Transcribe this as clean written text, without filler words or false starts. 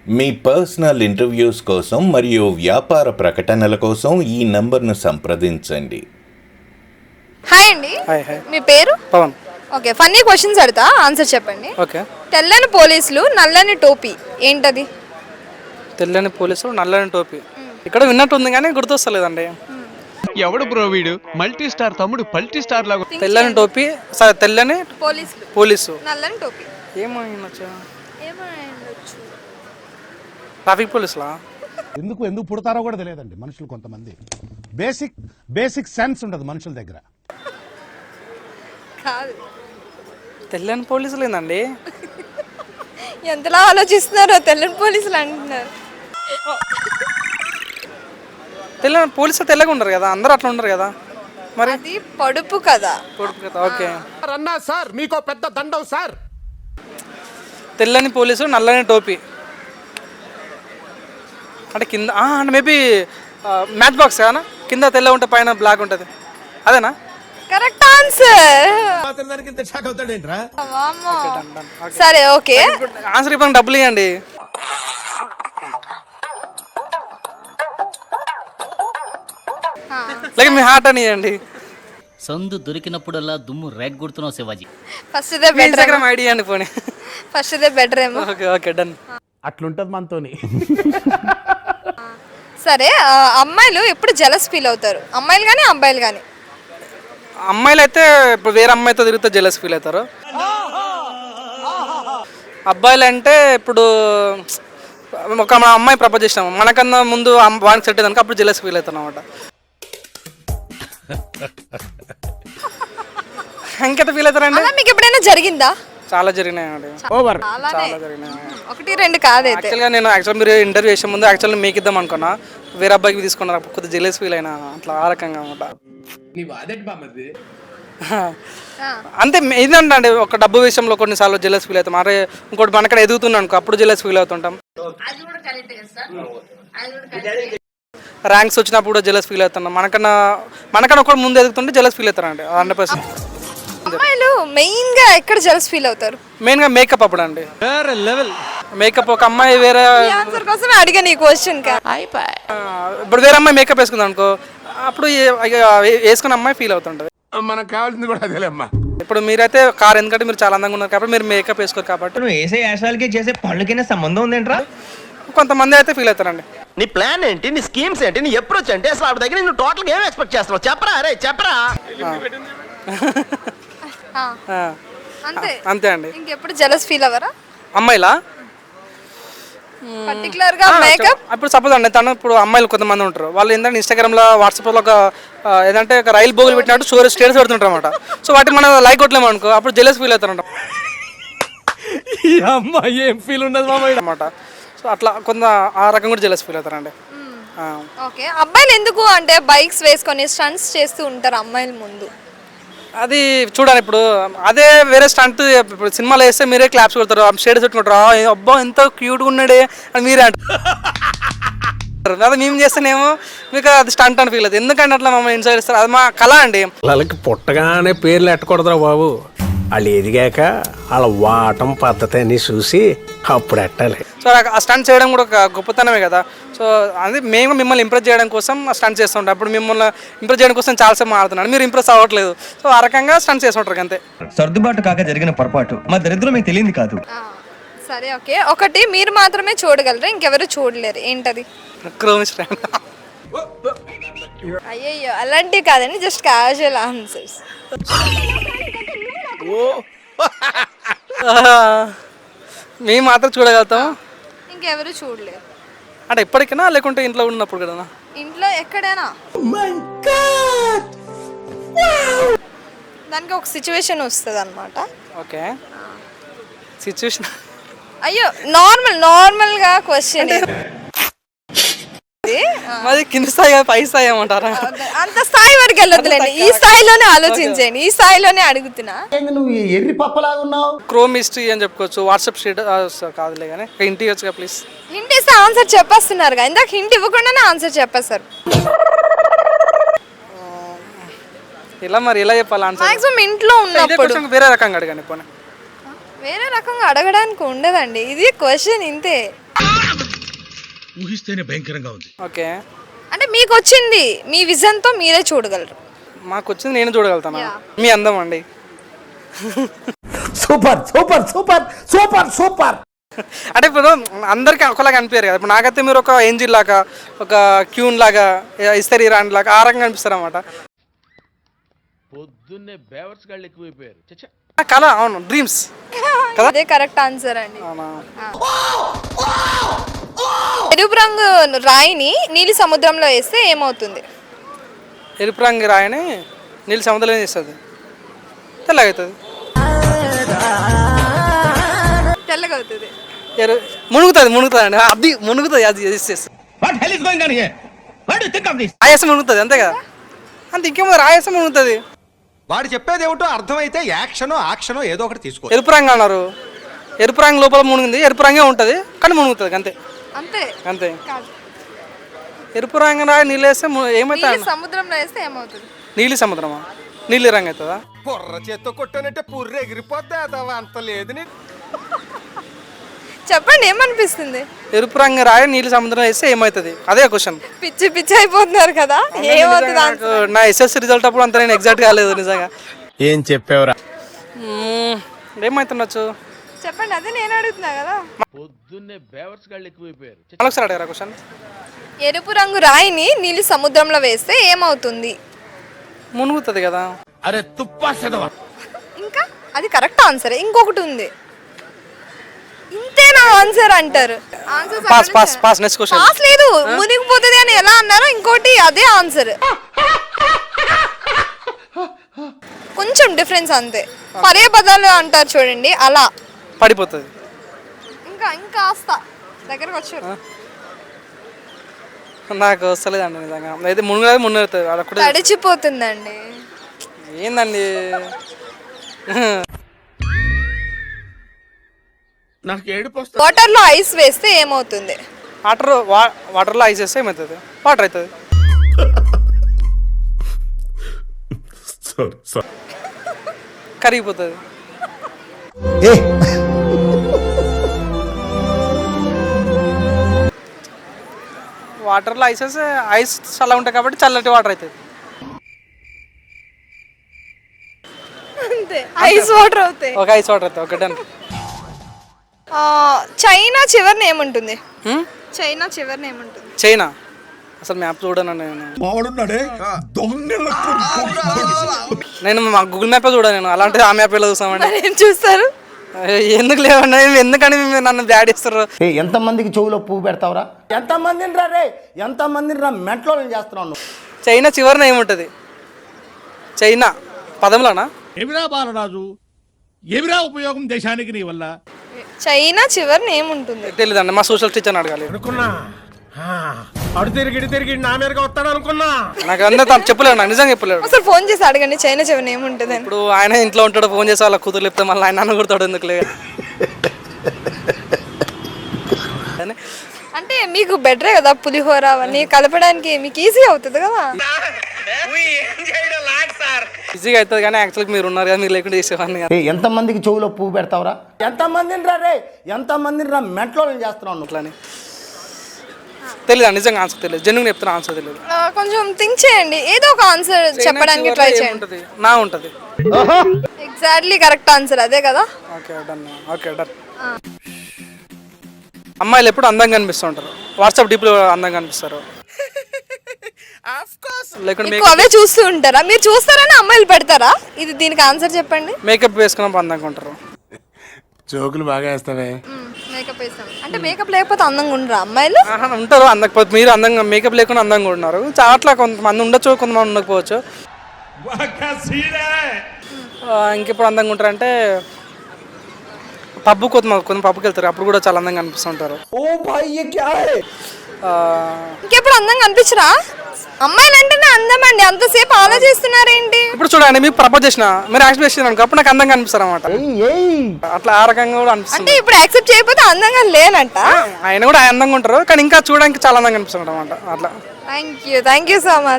మీ personal interviews కోసం మరియు వ్యాపార ప్రకటనల కోసం ఈ నంబర్ను సంప్రదించండి. హాయ్ అండి. మీ పేరు? పవన్. ఓకే, ఫన్నీ క్వశ్చన్స్ అడుగుతా, ఆన్సర్ చెప్పండి. ఓకే. తెల్లని పోలీసులు నల్లని టోపీ ఏంటది? తెల్లని పోలీసులు నల్లని టోపీ ఇక్కడ విన్నట్టుంది కానీ గుర్తొస్తలేదండి. ఎవడు బ్రో వీడు? మల్టీ స్టార్ తమ్ముడు పల్టీ స్టార్ లాగా. తెల్లని టోపీ సరే తెల్లని పోలీసు నల్లని టోపీ ఏమైందొచ్చు? ఏమైండొచ్చు? ట్రాఫిక్ పోలీసులా? ఎందుకు పుడతారో కూడా తెలియదండి మనుషులు. కొంతమంది బేసిక్ సెన్స్ ఉండదు మనుషుల దగ్గర. కాదు, తెల్లని పోలీసులు ఏందండి? ఎంతలా ఆలోచిస్తున్నారో, తెల్లని పోలీసులు అంటున్నారు. తెల్లని పోలీసులు తెల్లగా ఉండరు కదా, అందరూ అట్లా ఉండరు కదా. మరి అది పొడుపు కదా. ఓకే. అన్నా సార్ మీకో పెద్ద దండం సార్. తెల్లని పోలీసు నల్లని టోపీ అంటే కింద అంటే మేబీ మ్యాచ్ బాక్స్ కదా, కింద తెల్ల ఉంటే పైన బ్లాక్ ఉంటుంది, అదేనా? Correct answer. సరే ఓకే, ఆన్సర్ ఇప్పుడు డబ్బులు ఇవ్వండి. లేక మీ హార్ట్ అని ఇవ్వండి. సందు దొరికినప్పుడల్లా దుమ్ము రేగ్గొడుతున్నావు Shivaji. First they better. Instagram ID ఇవ్వండి పోనీ. ఫస్ట్ దే బెటర్ ఏమో. Okay okay done. అట్లుంటది మనతోని. సరే, అమ్మాయిలు ఎప్పుడు జెలస్ ఫీల్ అవుతారు? అమ్మాయిలు కానీ అబ్బాయిలు కానీ? అమ్మాయిలు అయితే ఇప్పుడు వేరే అమ్మాయితో తిరిగితే జెలస్ ఫీల్ అవుతారు. అబ్బాయిలు అంటే ఇప్పుడు ఒక మన అమ్మాయి ప్రపోజ్ చేసినాము, మనకన్నా ముందు వానికి సెట్ అయ్యాక అప్పుడు జెలస్ ఫీల్ అవుతాను అనమాట. ఇంకెంత ఫీల్ అవుతారండి? మీకు ఎప్పుడైనా జరిగిందా? చాలా జరిగినాయండి. చాలా జరిగినాయి. ఒకటి రెండు కాదైతే. యాక్చువల్గా నేను మీరు ఇంటర్వ్యూ చేసే ముందు యాక్చువల్గా మీకు ఇద్దాం అనుకున్నా, వేరే అబ్బాయికి తీసుకున్నారు, కొద్దిగా జెలస్ ఫీల్ అయినా అట్లా ఆ రకంగా అనమాట. అంతే. ఏంటంటే అండి, ఒక డబ్బు విషయంలో కొన్నిసార్లు జెలస్ ఫీల్ అవుతాం. అరే ఇంకోటి మనక్కడ ఎదుగుతున్నాం అనుకో, అప్పుడు జెలస్ ఫీల్ అవుతుంటాం. ర్యాంక్స్ వచ్చినప్పుడు కూడా జెలస్ ఫీల్ అవుతున్నాం. మనకన్నా ఒకటి ముందు ఎదుగుతుంటే జెలస్ ఫీల్ అవుతారండి 100%. అమ్మాయిలు మెయిన్ గా ఎక్కడ జెలస్ ఫీల్ అవుతారు? మెయిన్ గా మేకప్ అప్పుడు అండి. వేరే లెవెల్ మేకప్. ఒక అమ్మాయి వేరే ఆన్సర్ కోసమే అడిగాను ఈ క్వశ్చన్. ఇప్పుడు వేరే అమ్మాయి మేకప్ వేసుకుందాం అనుకో, అప్పుడు వేసుకున్న అమ్మాయి ఫీల్ అవుతుంటది. మనకు కావాల్సింది కూడా అదేలేమ్మా. ఇప్పుడు మీరైతే కార్, ఎందుకంటే మీరు చాలా అందంగా ఉన్నారు కాబట్టి మీరు మేకప్ వేసుకోరు కాబట్టి. నువ్వు వేసే యాశాలకి చేసే పళ్ళకైనా సంబంధం ఉందేంట్రా? కొంతమంది అయితే ఫీల్ అవుతారండి. నీ ప్లాన్ ఏంటి, నీ స్కీమ్స్ ఏంటి, నీ అప్రోచ్ ఏంటి, అసలు ఆవిడ దగ్గర నువ్వు టోటల్ ఏం ఎక్స్పెక్ట్ చేస్తున్నావు చెప్పరా? అరే చెప్పరా. అంతే అండి. ఇంకెప్పుడు జెలస్ ఫీల్ అవ్వరా అమ్మాయిలా? పర్టికులర్ గా మేకప్? ఇప్పుడు సపోజ్ అండి, తను ఇప్పుడు అమ్మాయిలు కొంతమంది ఉంటారు, వాళ్ళు ఏంటంటే ఇన్స్టాగ్రామ్ లో వాట్సాప్ లో ఒక ఏదంటే ఒక రైలు బోగులు పెట్టినట్టు స్టేటస్ పెడుతుంటారు అనమాట. సో వాటికి మనం లైక్ కొట్టలేము అనుకో, అప్పుడు జెలస్ ఫీల్ అవుతారంట. ఏం ఫీల్ ఉండదు అనమాట. సో అట్లా కొంత ఆ రకం కూడా జెలస్ ఫీల్ అవుతారండి. ఓకే. అబ్బాయిలు ఎందుకు అంటే బైక్స్ వేసుకొని స్టంట్స్ చేస్తూ ఉంటారు అమ్మాయిల ముందు? అది చూడండి, ఇప్పుడు అదే వేరే స్టంట్ ఇప్పుడు సినిమాలో వేస్తే మీరే క్లాప్స్ కొడతారు, స్టేటస్ పెట్టుకుంటారు, అబ్బా ఎంత క్యూట్గా ఉన్నాడే అని మీరే అంటారు. అదే మేము చేస్తేనేమో మీకు అది స్టంట్ అని ఫీల్ అవుతుంది. ఎందుకంటే అట్లా మమ్మల్ని ఇన్సైడ్ ఇస్తారు, అది మా కళ అండి. వాళ్ళకి పుట్టగానే పేర్లు ఎట్టకూడదురా బాబు, వాళ్ళు ఎదిగాక వాళ్ళ వాటం పద్ధతి అని చూసి అప్పుడు ఎట్టాలి. సో ఆ స్టంట్ చేయడం కూడా ఒక గొప్పతనమే కదా. సో అది మేము మిమ్మల్ని ఇంప్రెస్ చేయడం కోసం స్టంట్ చేస్తుంటాం. అప్పుడు మిమ్మల్ని ఇంప్రెస్ చేయడం కోసం చాలాసేపు మాడుతున్నాడు, మీరు ఇంప్రెస్ అవ్వట్లేదు. సో ఆ రకంగా స్టంట్ చేస్తుంటారు అంతే. సర్దుబాటు కాక జరిగిన పొరపాటు మా దరిద్రం మీకు తెలియదు కాదు. సరే ఓకే, ఒకటి మీరు మాత్రమే చూడగలరు, ఇంకెవరు చూడలేరు, ఏంటది? అయ్యయ్యో అలాంటివి కాదండి, జస్ట్ క్యాజువల్ ఆన్సర్స్. మేము మాత్రం చూడగలుగుతాం, ఇంకెవరు చూడలేరు. అంటే ఎప్పటికైనా లేకుంటే ఇంట్లో ఉన్నప్పుడు కదా? ఇంట్లో ఎక్కడైనా. దానికి ఒక సిచ్యువేషన్ వస్తుంది అనమాట. Okay, situation. అయ్యో నార్మల్ గా క్వశ్చన్. మాది కింది స్థాయి పై స్థాయి ఏమంటారా? అంత స్థాయి వరకు వెళ్ళొద్దులేండి, ఈ స్థాయిలోనే ఆలోచించండి, ఈ స్థాయిలోనే అడుగుతున్నా. నువ్వు ఎర్రి పప్పలాగా ఉన్నావు. క్రోమ్ హిస్టరీ అని చెప్పుకోవచ్చు, వాట్సాప్ స్టేటస్ కాదులే కానీ హింట్ ఇవ్వచ్చుగా ప్లీజ్. హింట్ ఇస్తే ఆన్సర్ చెప్పేస్తున్నారు, ఇందాక హింట్ ఇవ్వకుండానే ఆన్సర్ చెప్పేస్తారు. ఇలా మరి ఎలా చెప్పాలి ఆన్సర్? మాక్సిమం ఇంట్లో ఉన్నప్పుడు. వేరే రకంగా అడగండి పోనీ. వేరే రకంగా అడగడానికి ఉండదండి, ఇది క్వశ్చన్ ఇంతే. ఊహిస్తేనే భయంకరంగా ఉంది. ఓకే, అంటే మీకు వచ్చింది మీ విజన్తో మీరే చూడగలరు. మాకు వచ్చింది నేను చూడగలుగుతాను. మీ అందం అండి. Super super super super super. అంటే ఇప్పుడు అందరికీ ఒకలాగా అనిపించారు కదా. ఇప్పుడు నాకైతే మీరు ఒక ఏంజిల్ లాగా, ఒక క్యూన్ లాగా, ఇస్తరి ఇరాన్ లాగా ఆ రకంగా అనిపిస్తారు అన్నమాట. పొద్దున్నే బేవర్స్ గాళ్ళు ఎక్కువైపోయారు. చచ్చా కళ, అవును, డ్రీమ్స్ కదా. అదే కరెక్ట్ ఆన్సర్ అండి. అవునా? ఎరుపు రంగు రాయిని నీలి సముద్రంలో వేస్తే ఏమవుతుంది? ఎరుపు రంగు రాయని నీళ్ళు సముద్రంలో చేస్తుంది, తెల్లగా అవుతుంది. తెల్లగా అవుతుంది. మునుగుతుంది అండి, అది మునుగుతుంది. అది రాయసం మునుగుతుంది, అంతే కదా. అంతే, ఇంకేమో రాయసం మునుగుతుంది. వాడు చెప్పేది ఏమిటో అర్థమైతే యాక్షనో ఏదో ఒకటి తీసుకో. ఎరుపు రంగు అన్నారు, ఎరుపు రంగు లోపల మునిగింది, ఎరుపు రంగే ఉంటుంది కానీ మునుగుతుంది, అంతే అంతే అంతే. కాదు. ఎరుపు రంగు రాయి నీళ్ళు వేస్తే ఏమవుతుంది? నీలి సముద్రంలో వేస్తే ఏమవుతుంది? నీలి సముద్రమా? నీలి రంగు అవుతుందా? బుర్ర చేత్తో కొట్టానంటే పుర్రె ఎగిరిపోద్దా అంత లేదు. చెప్పండి, ఏమనిపిస్తుంది? ఎరుపు రంగు రాయి నీలి సముద్రం వేస్తే ఏమవుతుంది? అదే క్వశ్చన్. పిచ్చి పిచ్చి అయిపోతున్నారు కదా. ఏమవుతుంది నాకు నా ఎస్ఎస్సి రిజల్ట్ అప్పుడు అంత నేను ఎగ్జాక్ట్ కాలేదు నిజంగా. ఏం చెప్పావురా? ఏమవుతుండొచ్చు చెప్పండి, అదే నేను అడుగుతున్నా కదా. పొద్దున్నే బేవర్స్ గాళ్ళు ఎక్కువైపోయారు. ఒకసారి అడిగారా క్వశ్చన్? ఎరుపు రంగు రాయిని నీలి సముద్రంలో వేస్తే ఏమవుతుంది? మునుగుతుంది కదా. అరే తుప్పా చదవా. ఇంకా అది కరెక్ట్ ఆన్సర్. ఇంకొకటి ఉంది, ఇంతేనా ఆన్సర్ అంటారు. Pass pass pass. Next question. Pass లేదు, మునిగిపోతుంది అని ఎలా అన్నారో ఇంకోటి అదే ఆన్సర్. కొంచెం డిఫరెన్స్ అంతే. పర్యాయ పదాలు అంటారు చూడండి, అలా పడిపోతుంది. ఇంకా ఇంకా దగ్గరకు వచ్చారు. నాకు వస్తలేదండి నిజంగా. అయితే మునుగుతుంది అది ఒకటి. తడిచిపోతుందండి. ఏందండి? నాకు ఏడుపు వస్తుంది. వాటర్ లో ఐస్ వేస్తే ఏమవుతుంది? వాటర్లో ఐస్ వేస్తే ఏమవుతుంది? వాటర్ అవుతుంది. కరిగిపోతుంది. వాటర్లో ఐస్ వేస్తే ఐస్ చల్లగా ఉంటాయి కాబట్టి చల్లటి వాటర్ అవుతుంది. అంతే, ఐస్ వాటర్ అవుతాయి. ఒక ఐస్ వాటర్ అవుతుంది. ఒకటే. చైనా చివరిని ఏముంటుంది? చైనా చివరిని ఏముంటుంది? చైనా అసలు మ్యాప్ చూడనండి నేను మా గూగుల్ మ్యాప్ చూడాను నేను. అలాంటిది ఆ మ్యాప్ ఎలా చూస్తామండి? ఏం చూస్తారు? ఎందుకు లేవండి? ఎందుకని నన్ను బ్యాడ్ ఇస్తారు? ఎంతమందికి చెవులో పువ్వు పెడతావురా? ఎంతమందిని రా రే, ఎంతమందిని రా మెంట్లో చేస్తున్నావు. చైనా చివరిన ఏముంటుంది? చైనా పదంలోనా? ఏమిరా బాలరాజు, ఏమిరా ఉపయోగం దేశానికి నీ వల్ల? చైనా చివరిని ఏముంటుంది? తెలీదండి, మా సోషల్ టీచర్ అడగాలి. అనుకున్నా అడు తిరిగి నా మీదగా వస్తాడు అనుకున్నా. నాకు అందరూ తను చెప్పలేడు, నాకు నిజంగా చెప్పలేడు. ఒకసారి ఫోన్ చేసి అడగండి చైనా చివరిని ఏముంటుంది అని. ఇప్పుడు ఆయన ఇంట్లో ఉంటాడు, ఫోన్ చేసి వాళ్ళ కూతురు చెప్తే మళ్ళీ ఆయన నన్ను కొడతాడు ఎందుకులే. అంటే మీకు బెటరే కదా పులిహోర అవన్నీ కలపడానికి, మీకు ఈజీ అవుతుంది కదా. ఈజీగా అవుతుంది కానీ యాక్చువల్గా మీరు ఉన్నారు కదా, మీరు లేకుండా చేసేవాడిని కదా. ఎంతమందికి చెవులో పువ్వు పెడతావురా? ఎంతమందిని రా రే, ఎంతమందిని రా మెంట్లో చేస్తున్నావు. అట్లానే తెలీదు, నిజంగా ఆన్సర్ తెలియదు. జెన్యున్ చెప్తున్నా, ఆన్సర్ తెలియదు. కొంచెం థింక్ చేయండి, ఏదో ఒక ఆన్సర్ చెప్పడానికి ట్రై చేయండి. నా ఉంటుంది ఎగ్జాక్ట్లీ కరెక్ట్ ఆన్సర్ అదే కదా. Okay done. Okay done. అమ్మాయిలు ఎప్పుడు అందంగా కనిపిస్తూ ఉంటారు, వాట్సాప్ డీప్లో అందంగా కనిపిస్తారు. లేకుంటే అవే చూస్తూ ఉంటారా? మీరు చూస్తారని అమ్మాయిలు పెడతారా? ఇది దీనికి ఆన్సర్ చెప్పండి. మేకప్ వేసుకున్నప్పుడు అందంగా ఉంటారు. జోకులు బాగా వేస్తావే. మేకప్ వేస్తాం అంటే మేకప్ లేకపోతే అందంగా ఉండరా అమ్మాయిలు? ఉంటారు అందకపోతే. మీరు అందంగా మేకప్ లేకుండా అందంగా ఉన్నారు. అట్లా కొంతమంది ఉండొచ్చు, కొంతమంది ఉండకపోవచ్చు. ఇంకెప్పుడు అందంగా ఉంటారంటే పబ్బు కొంత పబ్బుకి వెళ్తారు, అప్పుడు కూడా చాలా అందంగా అనిపిస్తుంటారు. ఇంకెప్పుడు అందంగా అనిపించరా? అమ్మాయిలు అంటేనే అందం అండి, అంతసేపు ఆలోచిస్తున్నారేంటి? ఇప్పుడు చూడండి, మీకు ప్రపోజ్ చేసిన మీరు యాక్సెప్ట్ చేసిన అనుకో, అప్పుడు నాకు అందంగా అనిపిస్తారు అనమాట. అట్లా ఆ రకంగా కూడా అనిపిస్తుంది. అంటే ఇప్పుడు యాక్సెప్ట్ చేయకపోతే అందంగా లేనంట. ఆయన కూడా అందంగా ఉంటారు కానీ ఇంకా చూడడానికి చాలా అందంగా అనిపిస్తుంది అనమాట. అట్లా. Thank you so much.